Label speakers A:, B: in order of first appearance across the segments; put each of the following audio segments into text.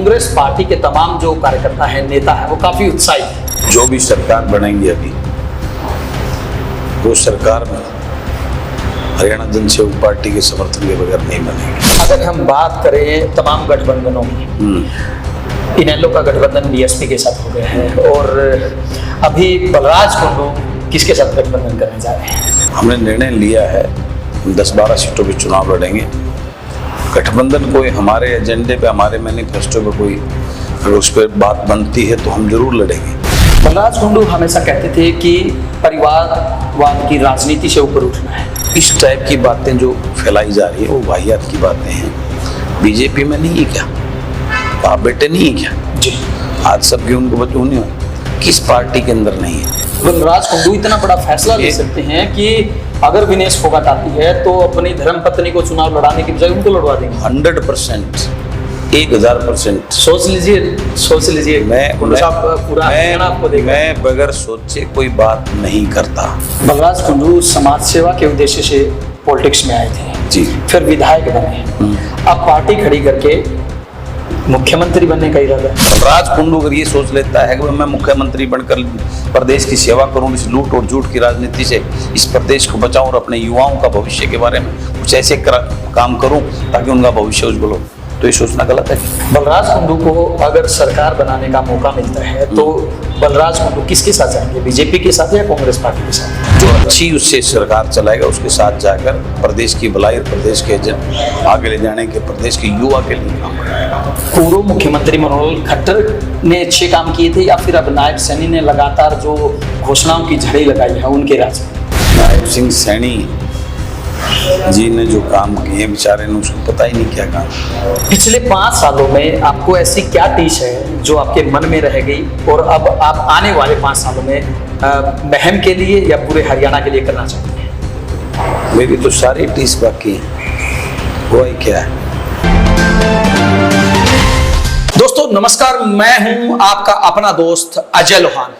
A: Congress party के तमाम जो कार्यकर्ता हैं, नेता हैं, वो काफी उत्साहित हैं।
B: जो भी सरकार बनेंगी अभी वो सरकार में हरियाणा जन सेवक पार्टी के समर्थन के बगैर नहीं बनेगी।
A: अगर हम बात करें तमाम गठबंधनों की, इनेलो का गठबंधन बीएसपी के साथ हो गया है और अभी बलराज कुंडू किसके साथ गठबंधन करने जा रहे हैं?
B: हमने निर्णय लिया है 10-12 सीटों पे चुनाव लड़ेंगे। गठबंधन कोई हमारे एजेंडे पे, हमारे मैनिफेस्टो पे कोई अगर उस पर बात बनती है तो हम जरूर लड़ेंगे।
A: बलराज कुंडू हमेशा कहते थे कि परिवारवाद की राजनीति से ऊपर उठना है।
B: इस टाइप की बातें जो फैलाई जा रही है वो वाहियात की बातें हैं। बीजेपी में नहीं है क्या? बाप बेटे नहीं है क्या?
A: जी,
B: आज सबके उनको बच्चों नहीं हो, किस पार्टी के अंदर नहीं है?
A: बलराज कुंडू इतना बड़ा फैसला ले सकते हैं कि अगर विनेश फोगाट आती है तो अपनी धर्मपत्नी को चुनाव लड़ाने की बजाय उनको लड़वा देंगे।
B: 100%, 1000%।
A: सोच लीजिए
B: मैं बगैर सोचे कोई बात नहीं करता।
A: बलराज कुंडू समाज सेवा के उद्देश्य से पॉलिटिक्स में आए थे
B: जी,
A: फिर विधायक बने, अब पार्टी खड़ी करके मुख्यमंत्री बनने का इरादा है।
B: बलराज कुंडू अगर ये सोच लेता है कि मैं मुख्यमंत्री बनकर प्रदेश की सेवा करूं, इस लूट और झूठ की राजनीति से इस प्रदेश को बचाऊं और अपने युवाओं का भविष्य के बारे में कुछ ऐसे काम करूं ताकि उनका भविष्य उज्जवल हो, तो ये सोचना गलत है।
A: बलराज कुंडू को अगर सरकार बनाने का मौका मिलता है तो बलराज कुंडू किसके साथ जाएंगे? बीजेपी के साथ या कांग्रेस पार्टी के साथ?
B: जो अच्छी उससे सरकार चलाएगा उसके साथ जाकर प्रदेश की भलाई और प्रदेश के आगे ले जाने के, प्रदेश के युवा के लिए काम करेगा।
A: पूर्व मुख्यमंत्री मनोहर खट्टर ने अच्छे काम किए थे या फिर अब नायब सैनी ने लगातार जो घोषणाओं की झड़ी लगाई है उनके राज में?
B: नायब सिंह सैनी जी ने जो काम किए बेचारे ने, उसको पता ही नहीं क्या काम।
A: पिछले 5 सालों में आपको ऐसी क्या टीस है जो आपके मन में रह गई और अब आप आने वाले 5 सालों में महम के लिए या पूरे हरियाणा के लिए करना चाहते हैं?
B: मेरी तो सारी टीस बाकी है, हुआ ही क्या है।
A: दोस्तों नमस्कार, मैं हूं आपका अपना दोस्त अजय लोहान।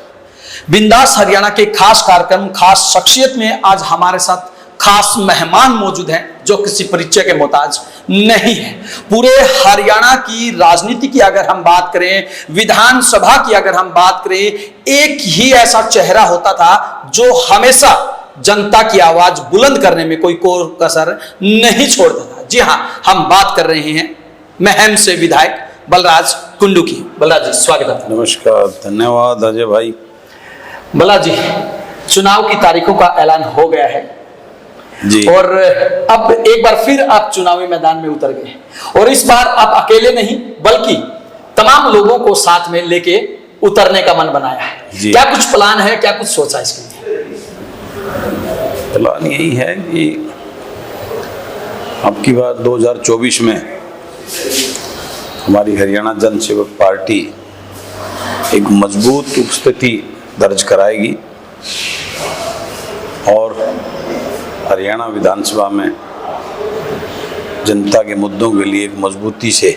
A: बिंदास हरियाणा के खास कार्यक्रम खास शख्सियत में आज हमारे साथ खास मेहमान मौजूद हैं जो किसी परिचय के मोहताज नहीं है। पूरे हरियाणा की राजनीति की अगर हम बात करें, विधानसभा की अगर हम बात करें, एक ही ऐसा चेहरा होता था जो हमेशा जनता की आवाज बुलंद करने में कोई कसर नहीं छोड़ता था। जी हाँ, हम बात कर रहे हैं महम से विधायक बलराज कुंडू की। बलराज जी स्वागत है।
B: नमस्कार, धन्यवाद अजय भाई।
A: बलराज जी, चुनाव की तारीखों का ऐलान हो गया है
B: जी,
A: और अब एक बार फिर आप चुनावी मैदान में उतर गए और इस बार आप अकेले नहीं बल्कि तमाम लोगों को साथ में लेके उतरने का मन बनाया है। क्या कुछ प्लान है, क्या कुछ सोचा इसके लिए?
B: प्लान यही है कि अब की बार 2024 में हमारी हरियाणा जन सेवक पार्टी एक मजबूत उपस्थिति दर्ज कराएगी और हरियाणा विधानसभा में जनता के मुद्दों के लिए एक मजबूती से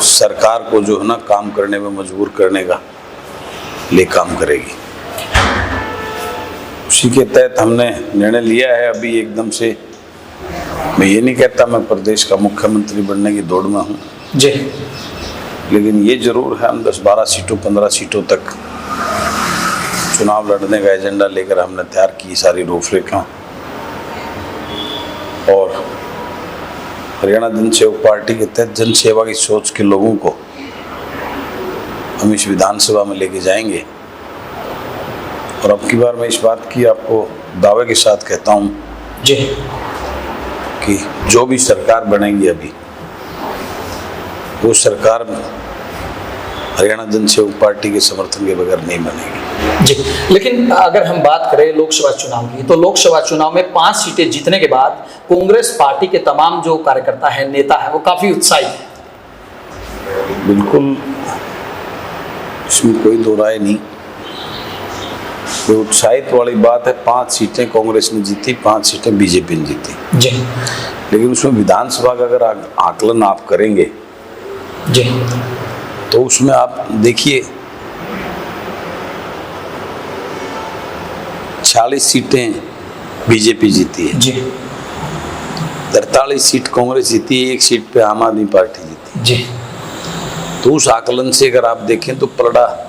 B: सरकार को जो है ना काम करने में मजबूर करने का लिए काम करेगी। उसी के तहत हमने निर्णय लिया है। अभी एकदम से मैं ये नहीं कहता मैं प्रदेश का मुख्यमंत्री बनने की दौड़ में हूँ
A: जी,
B: लेकिन ये जरूर है हम 10-12 सीटों 15 सीटों तक चुनाव लड़ने का एजेंडा लेकर हमने तैयार की सारी रूपरेखा और हरियाणा जन सेवक पार्टी के तहत जन सेवा की सोच के लोगों को हम इस विधानसभा में लेके जाएंगे। और अब की बार मैं इस बात की आपको दावे के साथ कहता हूँ
A: जी
B: कि जो भी सरकार बनेगी अभी वो सरकार हरियाणा जन सेवक पार्टी के समर्थन के बगैर नहीं बनेगी।
A: जी, लेकिन अगर हम बात करें लोकसभा चुनाव की तो लोकसभा चुनाव में 5 सीटें जीतने के बाद कांग्रेस पार्टी के तमाम जो कार्यकर्ता हैं, नेता हैं, वो काफी उत्साहित हैं।
B: बिल्कुल, इसमें कोई दो राय नहीं। कोई उत्साहित वाली बात है। 5 सीटें कांग्रेस ने जीती, 5 सीटें बीजेपी ने जीती
A: जी,
B: लेकिन उसमें विधानसभा का अगर आकलन आप करेंगे
A: जी
B: तो उसमें आप देखिए 40 सीटें बीजेपी जीती है
A: जी,
B: 43 सीट कांग्रेस जीती है, 1 सीट पे आम आदमी पार्टी जीती
A: जी।
B: तो उस आकलन से अगर आप देखें तो पलड़ा,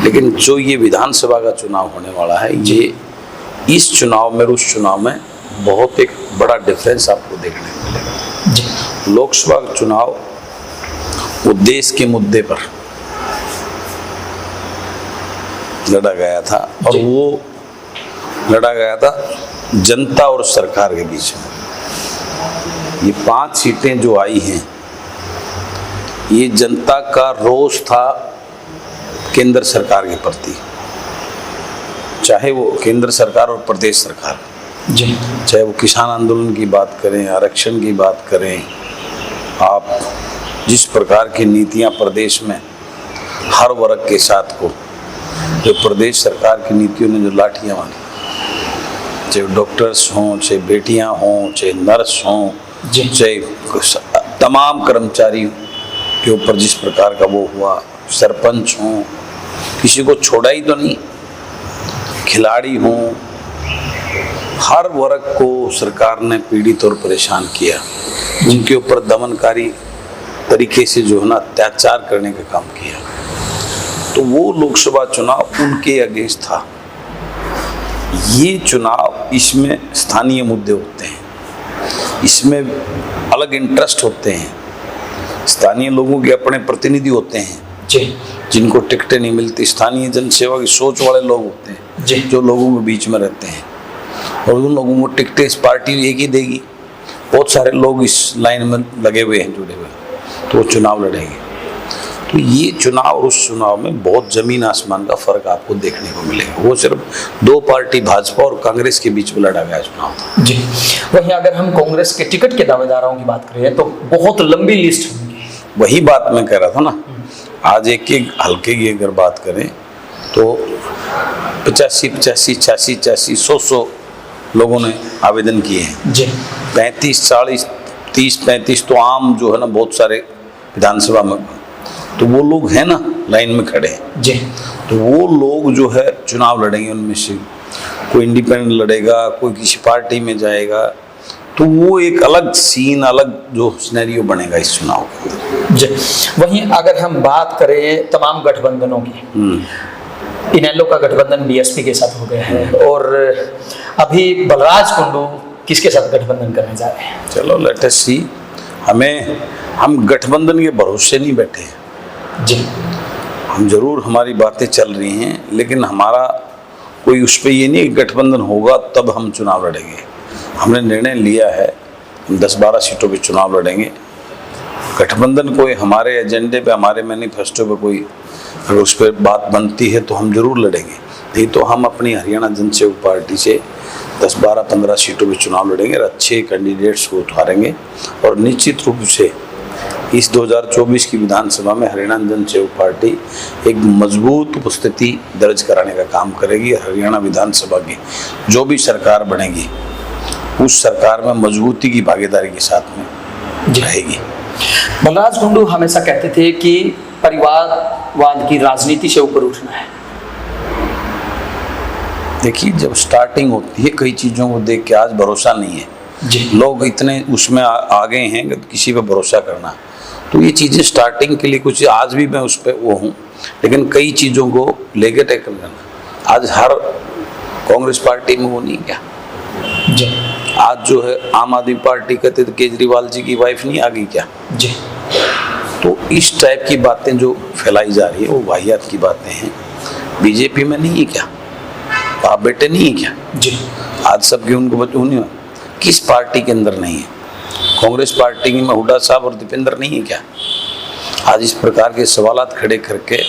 B: लेकिन जो ये विधानसभा का चुनाव होने वाला है, ये इस चुनाव में और उस चुनाव में बहुत एक बड़ा डिफरेंस आपको देखने को मिलेगा।
A: जी।
B: लोकसभा का चुनाव वो देश के मुद्दे पर लड़ा गया था, और वो लड़ा गया था जनता और सरकार के बीच में। ये 5 सीटें जो आई हैं, ये जनता का रोष था केंद्र सरकार के प्रति, चाहे वो केंद्र सरकार और प्रदेश सरकार,
A: जी।
B: चाहे वो किसान आंदोलन की बात करें, आरक्षण की बात करें, आप जिस प्रकार की नीतियां प्रदेश में हर वर्ग के साथ को, जो प्रदेश सरकार की नीतियों ने जो लाठियां मारी, चाहे डॉक्टर्स हों, चाहे बेटियां हों, चाहे नर्स हों, चाहे तमाम कर्मचारी के ऊपर जिस प्रकार का वो हुआ, सरपंच हों, किसी को छोड़ा ही तो नहीं, खिलाड़ी हों, हर वर्ग को सरकार ने पीड़ित और परेशान किया, उनके ऊपर दमनकारी तरीके से जो है ना अत्याचार करने का काम किया। तो वो लोकसभा चुनाव उनके अगेंस्ट था। ये चुनाव, इसमें स्थानीय मुद्दे होते हैं, इसमें अलग इंटरेस्ट होते हैं, स्थानीय लोगों के अपने प्रतिनिधि होते हैं
A: जी,
B: जिनको टिकटें नहीं मिलती, स्थानीय जनसेवा की सोच वाले लोग होते हैं
A: जी,
B: जो लोगों के बीच में रहते हैं, और उन लोगों को टिकटें इस पार्टी एक ही देगी। बहुत सारे लोग इस लाइन में लगे हुए हैं, जुड़े हुए हैं, तो वो चुनाव लड़ेंगे। तो ये चुनाव और उस चुनाव में बहुत जमीन आसमान का फर्क आपको देखने को मिलेगा। वो सिर्फ 2 पार्टी भाजपा और कांग्रेस के बीच में लड़ा गया चुनाव था।
A: जी। वहीं अगर हम कांग्रेस के टिकट के दावेदारों की बात करें तो बहुत लंबी लिस्ट होगी।
B: वही बात मैं कह रहा था ना, आज एक हल्के की अगर बात करें तो 85, 86, 100 लोगों ने आवेदन किए हैं
A: जी।
B: 35, 40, 30, 35 तो आम जो है ना बहुत सारे विधानसभा में, तो वो लोग हैं ना लाइन में खड़े हैं
A: जी।
B: तो वो लोग जो है चुनाव लड़ेंगे, उनमें से कोई इंडिपेंडेंट लड़ेगा, कोई किसी पार्टी में जाएगा, तो वो एक अलग सीन, अलग जो सिनेरियो बनेगा इस चुनाव के अंदर।
A: जी। वहीं अगर हम बात करें तमाम गठबंधनों की, इनेलो का गठबंधन बीएसपी के साथ हो गया है, और अभी बलराज कुंडू किसके साथ गठबंधन करने जा रहे हैं?
B: चलो लेट अस सी। हम गठबंधन के भरोसे नहीं बैठे हैं
A: जी।
B: हम जरूर, हमारी बातें चल रही हैं, लेकिन हमारा कोई उस पर ये नहीं कि गठबंधन होगा तब हम चुनाव लड़ेंगे। हमने निर्णय लिया है, हम 10-12 सीटों पे चुनाव लड़ेंगे। गठबंधन कोई हमारे एजेंडे पे, हमारे मैनिफेस्टो पे कोई अगर उस पर बात बनती है तो हम जरूर लड़ेंगे, नहीं तो हम अपनी हरियाणा जनसेवक पार्टी से 10, 12, 15 सीटों पे चुनाव लड़ेंगे, अच्छे कैंडिडेट्स को उतारेंगे, और निश्चित रूप से इस 2024 की विधानसभा में हरियाणा जनसेवक पार्टी एक मजबूत उपस्थिति दर्ज कराने का काम करेगी। हरियाणा विधानसभा की जो भी सरकार बनेगी, उस सरकार में मजबूती की भागीदारी के साथ में रहेगी।
A: बलराज कुंडू हमेशा कहते थे कि परिवारवाद की राजनीति से ऊपर उठना है।
B: देखिए, जब स्टार्टिंग होती है कई चीज़ों को देख के, आज भरोसा नहीं है
A: जी।
B: लोग इतने उसमें आ गए हैं कि किसी पे भरोसा करना, तो ये चीज़ें स्टार्टिंग के लिए कुछ, आज भी मैं उस पर वो हूँ, लेकिन कई चीज़ों को लेके टैकल करना। आज हर कांग्रेस पार्टी में वो नहीं क्या
A: जी।
B: आज जो है आम आदमी पार्टी कहते तो केजरीवाल जी की वाइफ नहीं आ गई क्या
A: जी।
B: तो इस टाइप की बातें जो फैलाई जा रही है वो वाहियात की बातें हैं। बीजेपी में नहीं है क्या, बाप बेटे नहीं है क्या
A: जी।
B: आज सबके उनको बच्चों नहीं, किस पार्टी के अंदर नहीं है? कांग्रेस पार्टी में हुड्डा साहब और दीपेंद्र नहीं है क्या? आज इस प्रकार के सवालात खड़े करके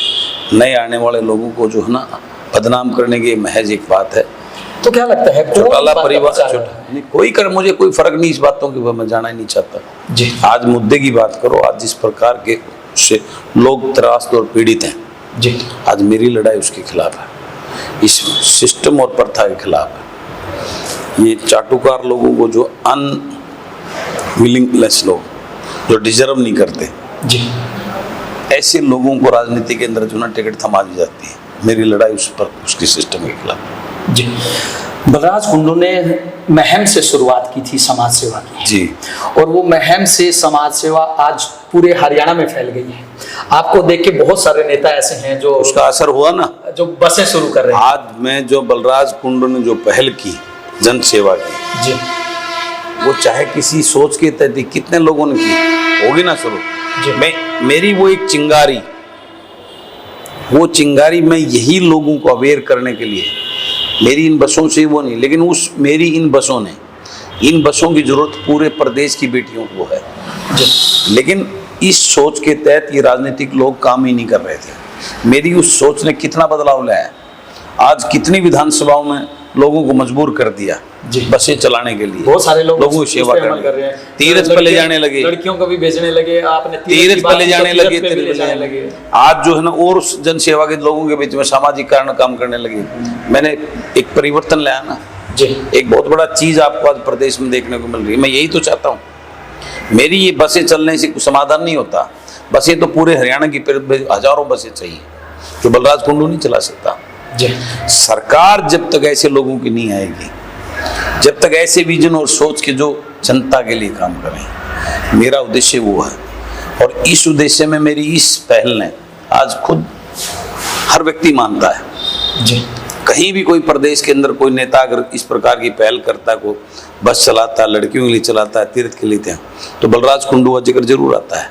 B: नए आने वाले लोगों को जो है ना बदनाम करने की महज एक बात है।
A: तो क्या लगता है
B: चौटाला परिवार कोई कर, मुझे कोई फर्क नहीं इस बातों की, मैं जाना ही नहीं चाहता
A: जी।
B: आज मुद्दे की बात करो, आज जिस प्रकार के से लोग त्रास्त और पीड़ित हैं
A: जी,
B: आज मेरी लड़ाई उसके खिलाफ है, इस सिस्टम और प्रथा के खिलाफ है। ये चाटुकार लोगों को, जो अनविलिंगलेस लोग, जो डिजर्व नहीं करते
A: जी,
B: ऐसे लोगों को राजनीति के अंदर जो ना टिकट थमा दी जाती है। मेरी लड़ाई उस पर, उसके सिस्टम के खिलाफ
A: जी। बलराज कुंडू ने मुहिम से शुरुआत की थी समाज सेवा की
B: जी।
A: और वो मुहिम से समाज सेवा आज पूरे हरियाणा में फैल गई है। आपको देख के बहुत सारे नेता ऐसे हैं जो
B: उसका असर हुआ ना,
A: जो बसें शुरू कर रहे हैं।
B: आज में जो बलराज कुंडू ने जो पहल की जन सेवा की
A: जी
B: वो चाहे किसी सोच के तहत कितने लोगों ने की होगी ना शुरू।
A: जी।
B: मेरी वो एक चिंगारी, वो चिंगारी मैं यही लोगों को अवेयर करने के लिए, मेरी इन बसों से वो नहीं, लेकिन उस मेरी इन बसों ने, इन बसों की जरूरत पूरे प्रदेश की बेटियों को है। लेकिन इस सोच के तहत ये राजनीतिक लोग काम ही नहीं कर रहे थे। मेरी उस सोच ने कितना बदलाव लाया, आज कितनी विधानसभाओं में लोगों को मजबूर कर दिया बसें चलाने के लिए।
A: बहुत सारे लोगों
B: की सेवा कर रहे हैं, तीर्थ पे ले जाने लगे,
A: लड़कियों को भी भेजने लगे, आपने
B: तीर्थ पे ले जाने लगे। आज जो है ना और जन सेवा के लोगों के बीच में सामाजिक कारण काम करने लगे। मैंने एक परिवर्तन लाया ना
A: जी। एक
B: बहुत बड़ा चीज आपको आज प्रदेश में देखने को मिल रही है। मैं यही तो चाहता हूँ। मेरी ये बसें चलने से कुछ समाधान नहीं होता, बसें तो पूरे हरियाणा की हजारों बसें चाहिए जो बलराज कुंडू नहीं चला सकता।
A: जी।
B: सरकार जब तक ऐसे लोगों की नहीं आएगी, जब तक ऐसे विजन और सोच के जो जनता के लिए काम करें, मेरा उद्देश्य वो है। और इस उद्देश्य में मेरी इस पहल ने आज खुद हर व्यक्ति मानता है
A: जी।
B: कहीं भी कोई प्रदेश के अंदर कोई नेता अगर इस प्रकार की पहल करता है, को बस चलाता है, लड़कियों के लिए चलाता है, तीर्थ के लिए, तो बलराज कुंडू का जिक्र जरूर आता है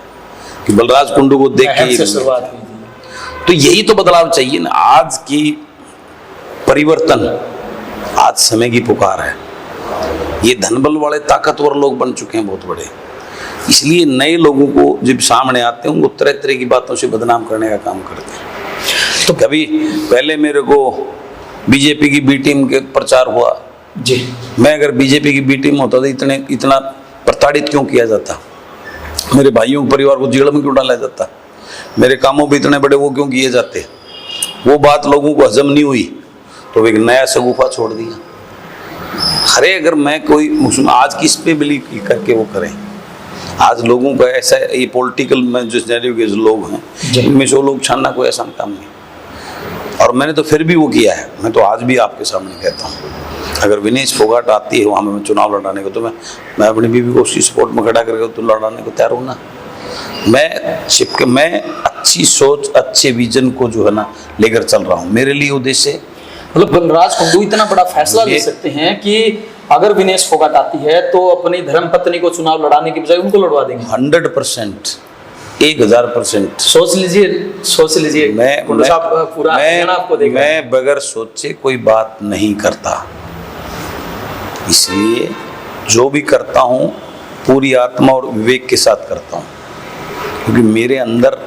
B: कि बलराज कुंडू को देख के
A: शुरुआत हुई थी।
B: तो यही तो बदलाव चाहिए ना। आज की परिवर्तन, आज समय की पुकार है। ये धनबल वाले ताकतवर लोग बन चुके हैं बहुत बड़े, इसलिए नए लोगों को जब सामने आते हैं उनको तरह तरह की बातों से बदनाम करने का काम करते हैं। तो कभी पहले मेरे को बीजेपी की बी टीम के प्रचार हुआ
A: जी।
B: मैं अगर बीजेपी की बी टीम होता तो इतना प्रताड़ित क्यों किया जाता, मेरे भाइयों के परिवार को जेल में क्यों डाला जाता, मेरे कामों भी इतने बड़े वो क्यों किए जाते। वो बात लोगों को हजम नहीं हुई तो एक नया शगुफा छोड़ दिया। अरे अगर मैं कोई मुस्लिम आज किस पे बिलीव करके वो करें, आज लोगों का ऐसा ये पॉलिटिकल में जो के जो लोग हैं इनमें से वो लोग छानना कोई आसान काम नहीं। और मैंने तो फिर भी वो किया है। मैं तो आज भी आपके सामने कहता हूँ, अगर विनेश फोगाट आती है वहाँ में चुनाव लड़ाने को तो मैं अपनी बीवी को उसकी सपोर्ट में खड़ा करके तो लड़ाने को तैयार हूँ ना। मैं अच्छी सोच, अच्छे विजन को जो है ना लेकर चल रहा हूँ। मेरे लिए उद्देश्य
A: मतलब बलराज कुंडू इतना बड़ा फैसला ले सकते हैं कि अगर विनेश फोगाट आती है तो अपनी धर्मपत्नी को चुनाव लड़ाने की बजाय उनको लड़वा देंगे।
B: 100%, 1000%।
A: सोच लीजिए
B: मैं बगैर सोचे कोई बात नहीं करता, इसलिए जो भी करता हूँ पूरी आत्मा और विवेक के साथ करता हूँ, क्योंकि मेरे अंदर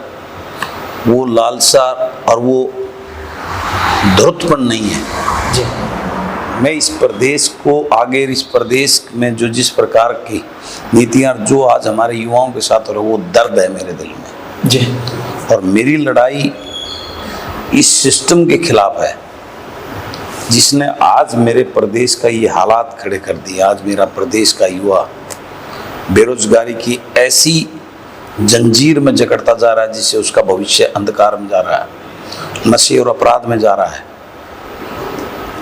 B: वो लालसा और वो ध्रुतपन नहीं है
A: जी।
B: मैं इस प्रदेश को आगे, इस प्रदेश में जो जिस प्रकार की नीतियाँ जो आज हमारे युवाओं के साथ हो रहा है वो दर्द है मेरे दिल में
A: जी।
B: और मेरी लड़ाई इस सिस्टम के खिलाफ है जिसने आज मेरे प्रदेश का ये हालात खड़े कर दिए। आज मेरा प्रदेश का युवा बेरोजगारी की ऐसी जंजीर में जकड़ता जा रहा है जिससे उसका भविष्य अंधकार में जा रहा है, नशे और अपराध में जा रहा है।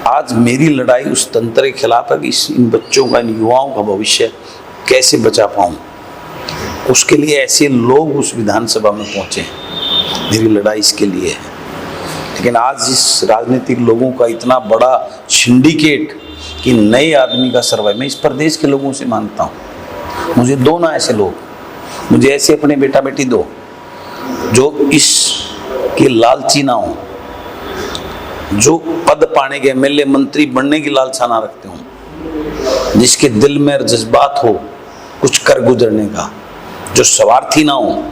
B: आज मेरी लड़ाई उस तंत्र के खिलाफ है कि इन बच्चों का, इन युवाओं का भविष्य कैसे बचा पाऊँ। उसके लिए ऐसे लोग उस विधानसभा में पहुँचे हैं, मेरी लड़ाई इसके लिए है। लेकिन आज इस राजनीतिक लोगों का इतना बड़ा सिंडिकेट कि नए आदमी का सर्वाइव, मैं इस प्रदेश के लोगों से मांगता हूँ, मुझे दो ना ऐसे लोग, मुझे ऐसे अपने बेटा बेटी दो जो इस के लालची ना हो, जो पद पाने के एमएलए मंत्री बनने की लालसा ना रखते हों, जिसके दिल में जज्बात हो कुछ कर गुजरने का, जो स्वार्थी ना हो,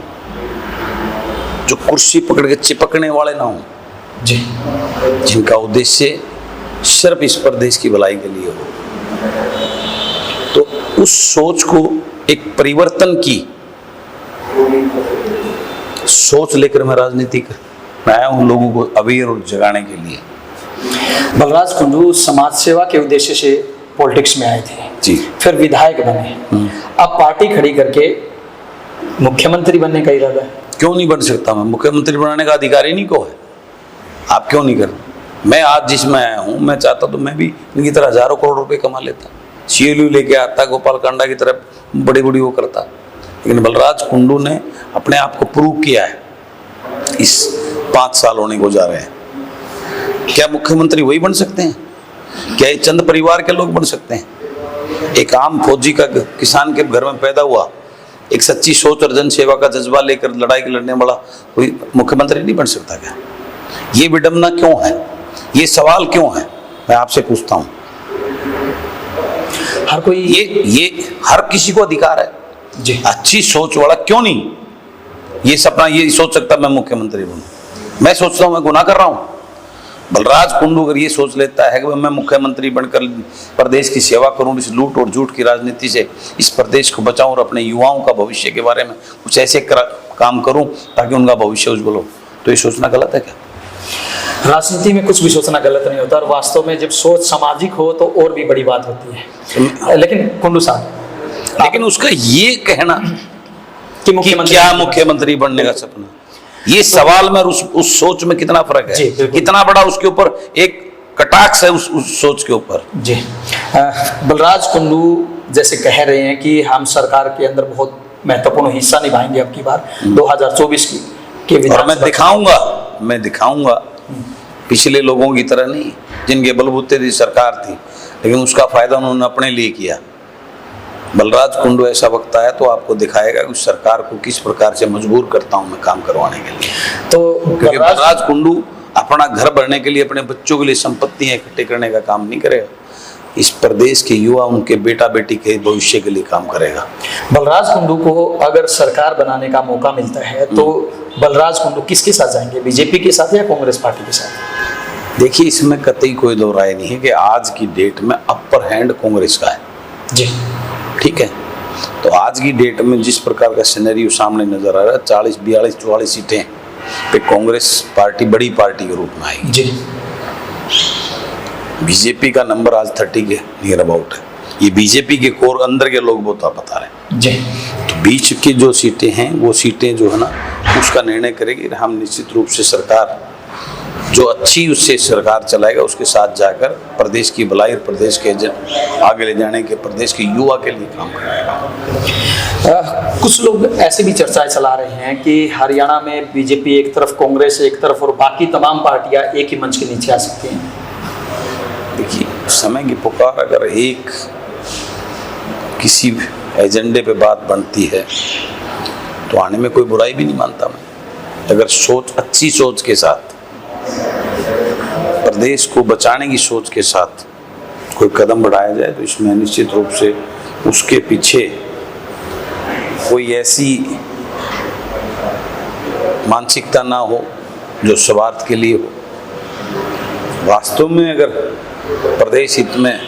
B: जो कुर्सी पकड़ के चिपकने वाले ना हो
A: जी,
B: जिनका उद्देश्य सिर्फ इस प्रदेश की भलाई के लिए हो। तो उस सोच को एक परिवर्तन की सोच लेकर मैं राजनीति में आया हूँ, लोगों को अवेयर और जगाने के लिए।
A: बलराज कुंडू समाज सेवा के उद्देश्य से पॉलिटिक्स में आए थे
B: जी,
A: फिर विधायक बने, अब पार्टी खड़ी करके मुख्यमंत्री बनने का इरादा है।
B: क्यों नहीं बन सकता मैं? मुख्यमंत्री बनाने का अधिकार ही नहीं को है। आप क्यों नहीं कर? मैं आज जिसमें आया हूँ, मैं चाहता तो मैं भी इनकी तरह हजारों करोड़ रुपए कमा लेता, CLU लेके आता, गोपाल कांडा की तरह बड़ी बड़ी वो करता। लेकिन बलराज कुंडू ने अपने आप को प्रूव किया है, इस 5 साल होने को जा रहे हैं। क्या मुख्यमंत्री वही बन सकते हैं? क्या ये चंद परिवार के लोग बन सकते हैं? एक आम फौजी का किसान के घर में पैदा हुआ, एक सच्ची सोच और जन सेवा का जज्बा लेकर लड़ाई लड़ने वाला कोई मुख्यमंत्री नहीं बन सकता क्या? ये विडंबना क्यों है? ये सवाल क्यों है? मैं आपसे पूछता हूँ।
A: हर कोई
B: ये हर किसी को अधिकार है
A: जी,
B: अच्छी सोच वाला क्यों नहीं ये सपना ये सोच सकता मैं मुख्यमंत्री बनूं? मैं सोचता हूँ मैं गुनाह कर रहा हूँ। बलराज कुंडू अगर ये सोच लेता है कि मैं मुख्यमंत्री बनकर प्रदेश की सेवा करूं, इस लूट और झूठ की राजनीति से इस प्रदेश को बचाऊं और अपने युवाओं का भविष्य के बारे में कुछ ऐसे काम करूं ताकि उनका भविष्य उज्जवल हो, तो ये सोचना गलत है क्या?
A: राजनीति में कुछ भी सोचना गलत नहीं होता, और वास्तव में जब सोच सामाजिक हो तो और भी बड़ी बात होती है। लेकिन कुंडू साहब,
B: लेकिन उसका ये कहना
A: कि
B: क्या मुख्यमंत्री बनने का सपना, ये सवाल में उस सोच में कितना फर्क है, कितना बड़ा उसके ऊपर एक कटाक्ष है उस सोच के ऊपर।
A: जी, बलराज कुंडू जैसे कह रहे हैं कि हम सरकार के अंदर बहुत महत्वपूर्ण हिस्सा निभाएंगे अब की बार 2024 के
B: और मैं दिखाऊंगा पिछले लोगों की तरह नहीं, जिनके बलबूते की सरकार थी लेकिन उसका फायदा उन्होंने अपने लिए किया। बलराज कुंडू ऐसा वक्त आया तो आपको दिखाएगा कि सरकार को किस प्रकार से मजबूर करता हूं मैं काम करवाने के लिए।
A: तो
B: क्योंकि बलराज कुंडू अपना घर भरने के लिए, अपने बच्चों के लिए संपत्तियां इकट्ठे करने का काम नहीं करेगा, इस प्रदेश के युवा उनके बेटा बेटी के भविष्य के लिए काम करेगा।
A: बलराज कुंडू को अगर सरकार बनाने का मौका मिलता है तो बलराज कुंडू किसके साथ जाएंगे, बीजेपी के साथ या कांग्रेस पार्टी के साथ?
B: देखिए, इसमें कतई कोई दो राय नहीं है कि आज की डेट में अपर हैंड कांग्रेस का है
A: जी,
B: ठीक है। तो आज की डेट में जिस प्रकार का सिनेरियो सामने नजर आ रहा है, 40, 42, 44 सीटें पे कांग्रेस पार्टी बड़ी पार्टी के रूप में आएगी
A: जी।
B: बीजेपी का नंबर आज 30 के नियर अबाउट है। ये बीजेपी के कोर अंदर के लोग बहुत बता रहे हैं
A: जी।
B: तो बीच की जो सीटें हैं वो सीटें जो है ना उसका निर्णय करेगी। हम निश्चित रूप से सरकार जो अच्छी उससे सरकार चलाएगा उसके साथ जाकर प्रदेश की भलाई और प्रदेश के आगे ले जाने के, प्रदेश के युवा के लिए काम कराएगा।
A: कुछ लोग ऐसे भी चर्चाएं चला रहे हैं कि हरियाणा में बीजेपी एक तरफ, कांग्रेस एक तरफ और बाकी तमाम पार्टियां एक ही मंच के नीचे आ सकती हैं।
B: देखिए, समय की पुकार अगर एक किसी एजेंडे पे बात बनती है तो आने में कोई बुराई भी नहीं मानता मैं। अगर अच्छी सोच के साथ, प्रदेश को बचाने की सोच के साथ कोई कदम बढ़ाया जाए तो इसमें निश्चित रूप से उसके पीछे कोई ऐसी मानसिकता ना हो जो स्वार्थ के लिए हो। वास्तव में अगर प्रदेश हित में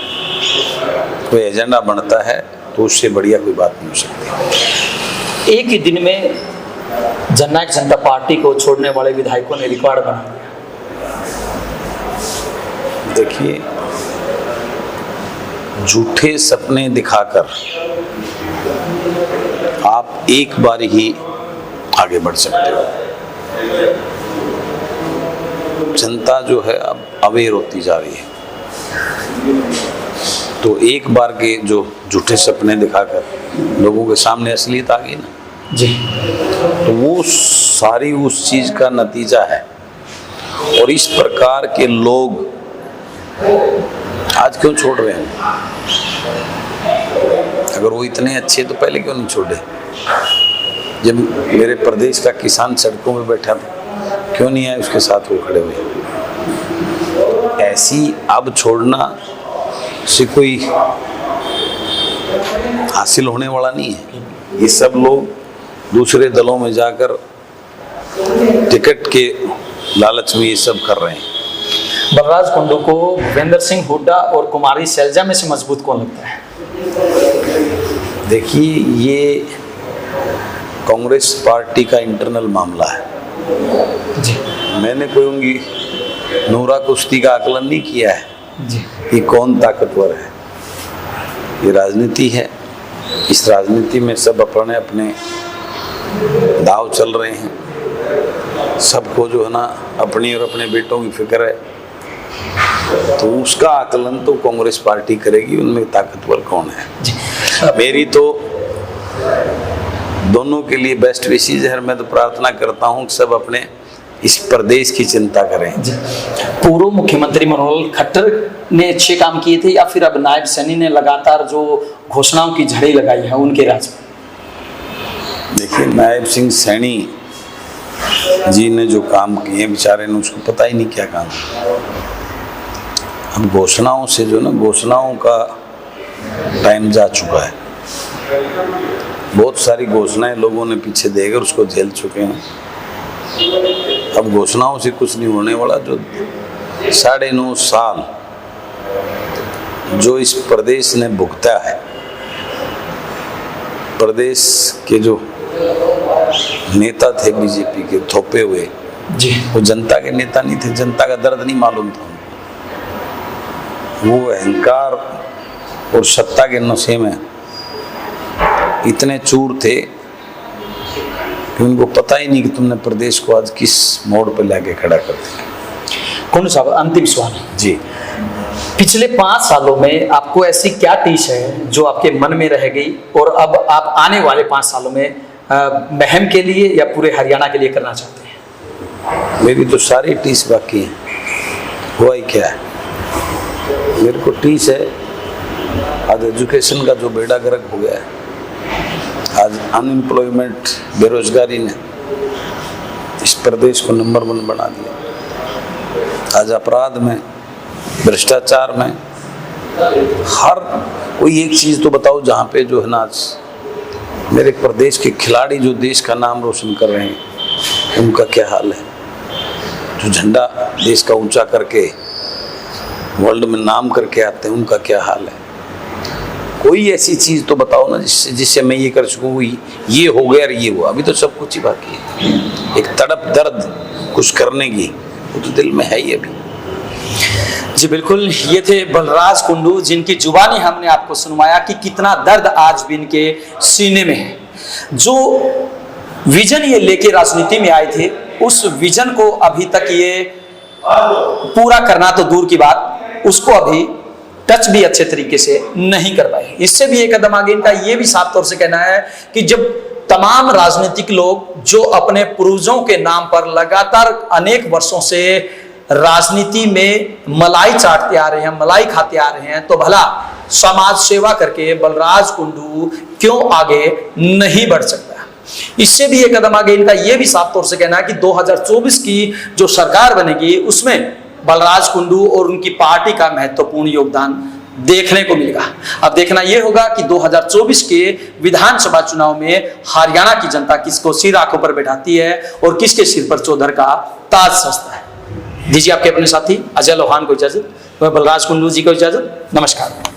B: कोई एजेंडा बनता है तो उससे बढ़िया कोई बात नहीं हो सकती।
A: एक ही दिन में जननायक जनता पार्टी को छोड़ने वाले विधायकों ने रिकॉर्ड बना दिया।
B: देखिए, झूठे सपने दिखाकर आप एक बार ही आगे बढ़ सकते हो। जनता जो है अब अवेयर होती जा रही है, तो एक बार के जो झूठे सपने दिखाकर लोगों के सामने असलियत आ गई ना
A: जी,
B: तो वो सारी उस चीज का नतीजा है। और इस प्रकार के लोग आज क्यों छोड़ रहे हैं? अगर वो इतने अच्छे तो पहले क्यों नहीं छोड़े? जब मेरे प्रदेश का किसान सड़कों में बैठा था, क्यों नहीं आए उसके साथ वो खड़े हुए? ऐसी अब छोड़ना से कोई हासिल होने वाला नहीं है। ये सब लोग दूसरे दलों में जाकर टिकट के लालच में ये सब कर रहे हैं।
A: बलराज कुंडू को भूपेंद्र सिंह हुड्डा और कुमारी शैलजा में से मजबूत कौन लगता है?
B: देखिए, ये कांग्रेस पार्टी का इंटरनल मामला है
A: जी।
B: मैंने कोई उनकी नूरा कुश्ती का आकलन नहीं किया है
A: जी।
B: कि कौन ताकतवर है। ये राजनीति है, इस राजनीति में सब अपने अपने दाव चल रहे हैं। सबको जो है ना अपनी और अपने बेटों की फिक्र है, तो उसका आकलन तो कांग्रेस पार्टी करेगी, उनमें ताकतवर कौन है।
A: जी
B: मेरी तो दोनों के लिए बेस्ट विशेष है। मैं तो प्रार्थना करता हूँ कि सब अपने इस प्रदेश की चिंता करें।
A: पूर्व मुख्यमंत्री मनोहर खट्टर ने अच्छे काम किए थे या फिर अब नायब सैनी ने लगातार जो घोषणाओं की झड़ी लगाई है उनके राज में?
B: देखिए, नायब सिंह सैनी जी ने जो काम किए, बेचारे ने उसको पता ही नहीं क्या काम। अब घोषणाओं से जो ना, घोषणाओं का टाइम जा चुका है। बहुत सारी घोषणाएं लोगों ने पीछे देकर उसको झेल चुके हैं। अब घोषणाओं से कुछ नहीं होने वाला। जो 9.5 साल जो इस प्रदेश ने भुगता है, प्रदेश के जो नेता थे बीजेपी के थोपे हुए,
A: जी
B: वो जनता के नेता नहीं थे। जनता का दर्द नहीं मालूम था। वो अहंकार और सत्ता के नशे में इतने चूर थे कि उनको पता ही नहीं कि तुमने प्रदेश को आज किस मोड़ पर लाके खड़ा कर दिया।
A: कौन साहब, अंतिम सवाल
B: जी,
A: पिछले 5 सालों में आपको ऐसी क्या टीस है जो आपके मन में रह गई और अब आप आने वाले 5 सालों में महम के लिए या पूरे हरियाणा के लिए करना चाहते हैं?
B: मेरी तो सारी टीस बाकी है। हुआ ही क्या है, मेरे को टीस है आज एजुकेशन का जो बेड़ा गर्क हो गया है। आज अनएम्प्लॉयमेंट, बेरोजगारी ने इस प्रदेश को नंबर 1 बना दिया। आज अपराध में, भ्रष्टाचार में, हर कोई एक चीज़ तो बताओ जहाँ पे जो है ना, आज मेरे प्रदेश के खिलाड़ी जो देश का नाम रोशन कर रहे हैं, उनका क्या हाल है। जो झंडा देश का ऊंचा करके वर्ल्ड में नाम करके आते हैं, उनका क्या हाल है। कोई ऐसी चीज़ तो बताओ ना जिससे मैं ये कर सकूँ, ये हो गया और ये हुआ। अभी तो सब कुछ ही बाकी है। एक तड़प, दर्द कुछ करने की, वो तो दिल में है ही अभी।
A: जी बिल्कुल, ये थे बलराज कुंडू, जिनकी जुबानी हमने आपको सुनवाया कि कितना दर्द आज भी इनके सीने में है। जो विजन ये लेके राजनीति में आए थे, उस विजन को अभी तक ये पूरा करना तो दूर की बात, उसको अभी टच भी अच्छे तरीके से नहीं कर पाए। इससे भी एक कदम आगे इनका ये भी साफ तौर से कहना है कि जब तमाम राजनीतिक लोग जो अपने पूर्वजों के नाम पर लगातार अनेक वर्षों से राजनीति में मलाई चाटते आ रहे हैं, मलाई खाते आ रहे हैं, तो भला समाज सेवा करके बलराज कुंडू क्यों आगे नहीं बढ़ सकता। इससे भी एक कदम आगे इनका यह भी साफ तौर से कहना है कि 2024 की जो सरकार बनेगी उसमें बलराज कुंडू और उनकी पार्टी का महत्वपूर्ण योगदान देखने को मिलेगा। अब देखना यह होगा कि 2024 के विधानसभा चुनाव में हरियाणा की जनता किसको सिर आंखों पर बैठाती है और किसके सिर पर चौधर का ताज सजता है। दीजिए आपके अपने साथी अजय लोहान को इजाजत, बलराज कुंडू जी को इजाजत। नमस्कार।